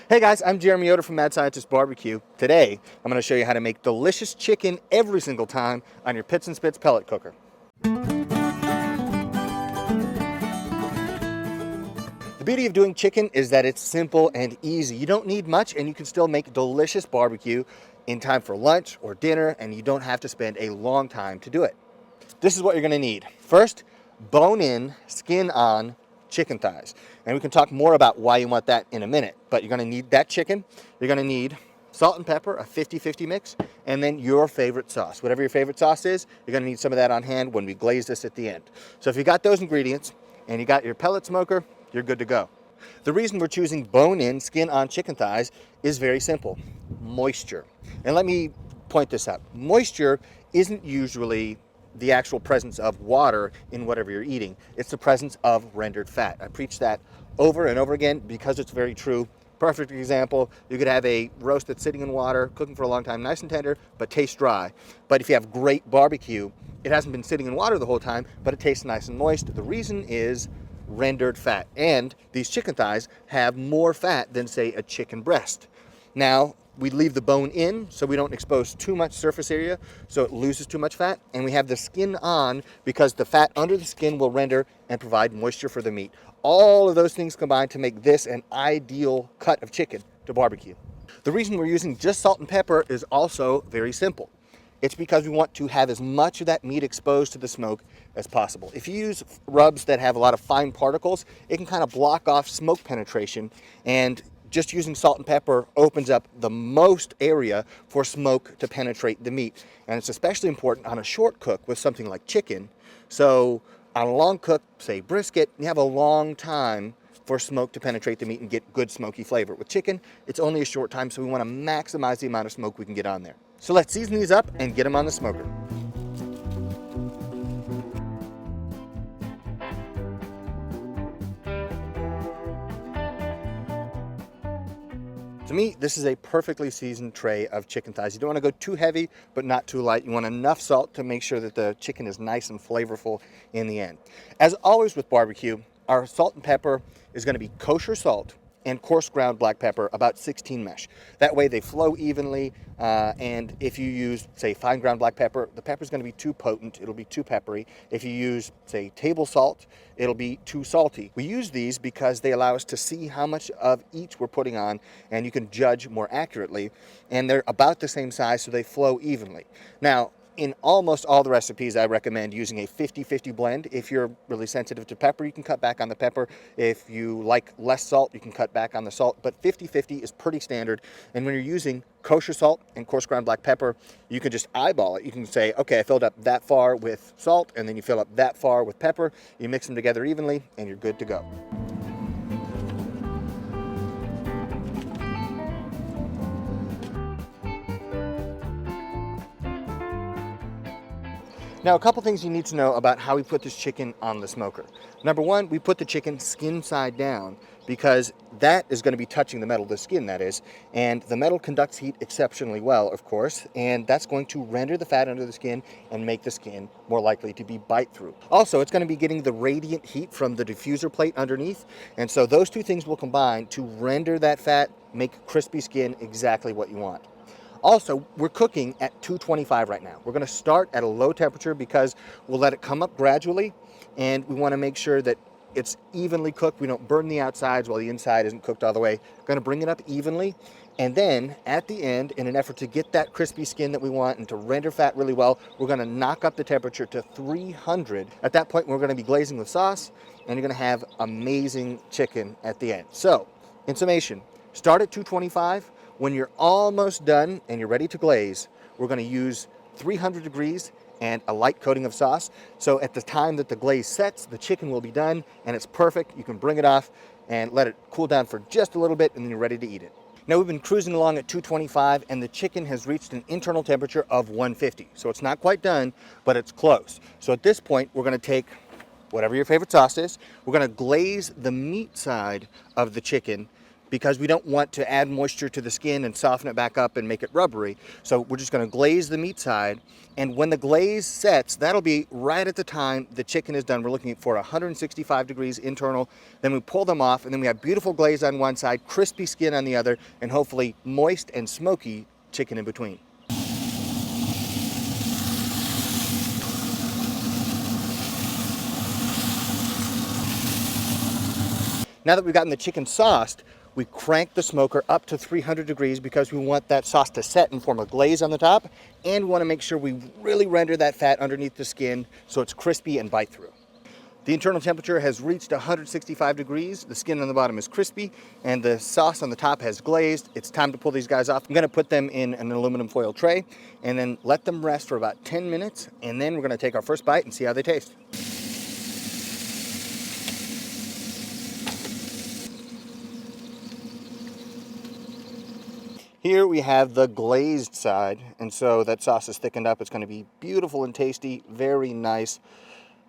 Hey guys, I'm Jeremy Yoder from Mad Scientist BBQ. Today, I'm going to show you how to make delicious chicken every single time on your Pits and Spits pellet cooker. The beauty of doing chicken is that it's simple and easy. You don't need much and you can still make delicious barbecue in time for lunch or dinner, and you don't have to spend a long time to do it. This is what you're going to need. First, bone-in, skin-on chicken thighs. And we can talk more about why you want that in a minute. But you're going to need that chicken. You're going to need salt and pepper, a 50-50 mix, and then your favorite sauce. Whatever your favorite sauce is, you're going to need some of that on hand when we glaze this at the end. So if you got those ingredients and you got your pellet smoker, you're good to go. The reason we're choosing bone-in, skin-on chicken thighs is very simple: moisture. And let me point this out. Moisture isn't usually the actual presence of water in whatever you're eating. It's the presence of rendered fat. I preach that over and over again because it's very true. Perfect example, you could have a roast that's sitting in water, cooking for a long time, nice and tender, but tastes dry. But if you have great barbecue, it hasn't been sitting in water the whole time, but it tastes nice and moist. The reason is rendered fat. And these chicken thighs have more fat than, say, a chicken breast. Now, we leave the bone in so we don't expose too much surface area so it loses too much fat, and we have the skin on because the fat under the skin will render and provide moisture for the meat. All of those things combine to make this an ideal cut of chicken to barbecue. The reason we're using just salt and pepper is also very simple. It's because we want to have as much of that meat exposed to the smoke as possible. If you use rubs that have a lot of fine particles, it can kind of block off smoke penetration, and just using salt and pepper opens up the most area for smoke to penetrate the meat. And it's especially important on a short cook with something like chicken. So on a long cook, say brisket, you have a long time for smoke to penetrate the meat and get good smoky flavor. With chicken, it's only a short time, so we want to maximize the amount of smoke we can get on there. So let's season these up and get them on the smoker. To me, this is a perfectly seasoned tray of chicken thighs. You don't want to go too heavy, but not too light. You want enough salt to make sure that the chicken is nice and flavorful in the end. As always with barbecue, our salt and pepper is going to be kosher salt and coarse ground black pepper, about 16 mesh. That way they flow evenly, and if you use, say, fine ground black pepper, the pepper's gonna be too potent, it'll be too peppery. If you use, say, table salt, it'll be too salty. We use these because they allow us to see how much of each we're putting on, and you can judge more accurately, and they're about the same size, so they flow evenly. Now, in almost all the recipes, I recommend using a 50-50 blend. If you're really sensitive to pepper, you can cut back on the pepper. If you like less salt, you can cut back on the salt. But 50-50 is pretty standard. And when you're using kosher salt and coarse ground black pepper, you can just eyeball it. You can say, okay, I filled up that far with salt, and then you fill up that far with pepper. You mix them together evenly, and you're good to go. Now, a couple things you need to know about how we put this chicken on the smoker. Number one, we put the chicken skin side down because that is going to be touching the metal, the skin that is, and the metal conducts heat exceptionally well, of course, and that's going to render the fat under the skin and make the skin more likely to be bite through. Also, it's going to be getting the radiant heat from the diffuser plate underneath, and so those two things will combine to render that fat, make crispy skin exactly what you want. Also, we're cooking at 225 right now. We're going to start at a low temperature because we'll let it come up gradually, and we want to make sure that it's evenly cooked. We don't burn the outsides while the inside isn't cooked all the way. We're going to bring it up evenly, and then at the end, in an effort to get that crispy skin that we want and to render fat really well, we're going to knock up the temperature to 300. At that point, we're going to be glazing with sauce, and you're going to have amazing chicken at the end. So, in summation, start at 225. When you're almost done and you're ready to glaze, we're going to use 300 degrees and a light coating of sauce. So at the time that the glaze sets, the chicken will be done and it's perfect. You can bring it off and let it cool down for just a little bit, and then you're ready to eat it. Now, we've been cruising along at 225 and the chicken has reached an internal temperature of 150. So it's not quite done, but it's close. So at this point, we're going to take whatever your favorite sauce is. We're going to glaze the meat side of the chicken because we don't want to add moisture to the skin and soften it back up and make it rubbery. So we're just going to glaze the meat side, and when the glaze sets, that'll be right at the time the chicken is done. We're looking for 165 degrees internal. Then we pull them off, and then we have beautiful glaze on one side, crispy skin on the other, and hopefully moist and smoky chicken in between. Now that we've gotten the chicken sauced, we crank the smoker up to 300 degrees because we want that sauce to set and form a glaze on the top, and we want to make sure we really render that fat underneath the skin so it's crispy and bite through. The internal temperature has reached 165 degrees, the skin on the bottom is crispy, and the sauce on the top has glazed. It's time to pull these guys off. I'm going to put them in an aluminum foil tray and then let them rest for about 10 minutes, and then we're going to take our first bite and see how they taste. Here we have the glazed side, and so that sauce is thickened up. It's going to be beautiful and tasty, very nice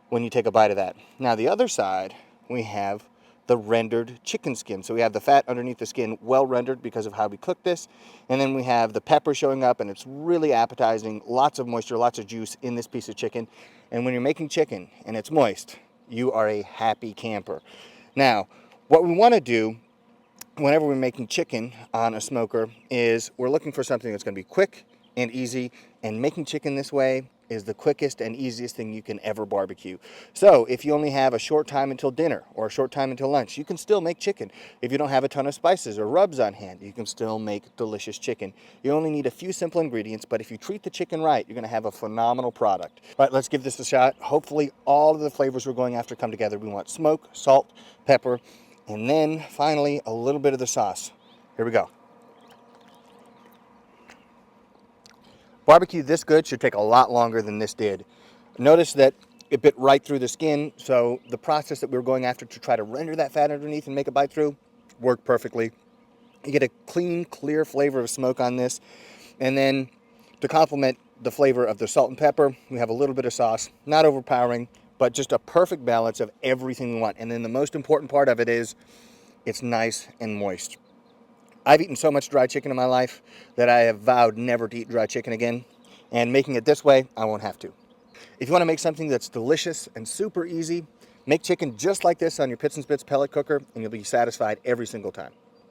when you take a bite of that. Now the other side, we have the rendered chicken skin. So we have the fat underneath the skin well rendered because of how we cook this, and then we have the pepper showing up, and it's really appetizing, lots of moisture, lots of juice in this piece of chicken. And when you're making chicken and it's moist, you are a happy camper. Now, what we want to do whenever we're making chicken on a smoker is we're looking for something that's going to be quick and easy, and making chicken this way is the quickest and easiest thing you can ever barbecue. So if you only have a short time until dinner or a short time until lunch, you can still make chicken. If you don't have a ton of spices or rubs on hand, you can still make delicious chicken. You only need a few simple ingredients, but if you treat the chicken right, you're going to have a phenomenal product. All right, let's give this a shot. Hopefully all of the flavors we're going after come together. We want smoke, salt, pepper, and then finally a little bit of the sauce. Here we go. Barbecue this good should take a lot longer than this did. Notice that it bit right through the skin, so the process that we were going after to try to render that fat underneath and make it bite through worked perfectly. You get a clean, clear flavor of smoke on this, and then to complement the flavor of the salt and pepper, we have a little bit of sauce, not overpowering, but just a perfect balance of everything we want. And then the most important part of it is it's nice and moist. I've eaten so much dry chicken in my life that I have vowed never to eat dry chicken again, and making it this way, I won't have to. If you want to make something that's delicious and super easy, make chicken just like this on your Pits and Spits pellet cooker, and you'll be satisfied every single time.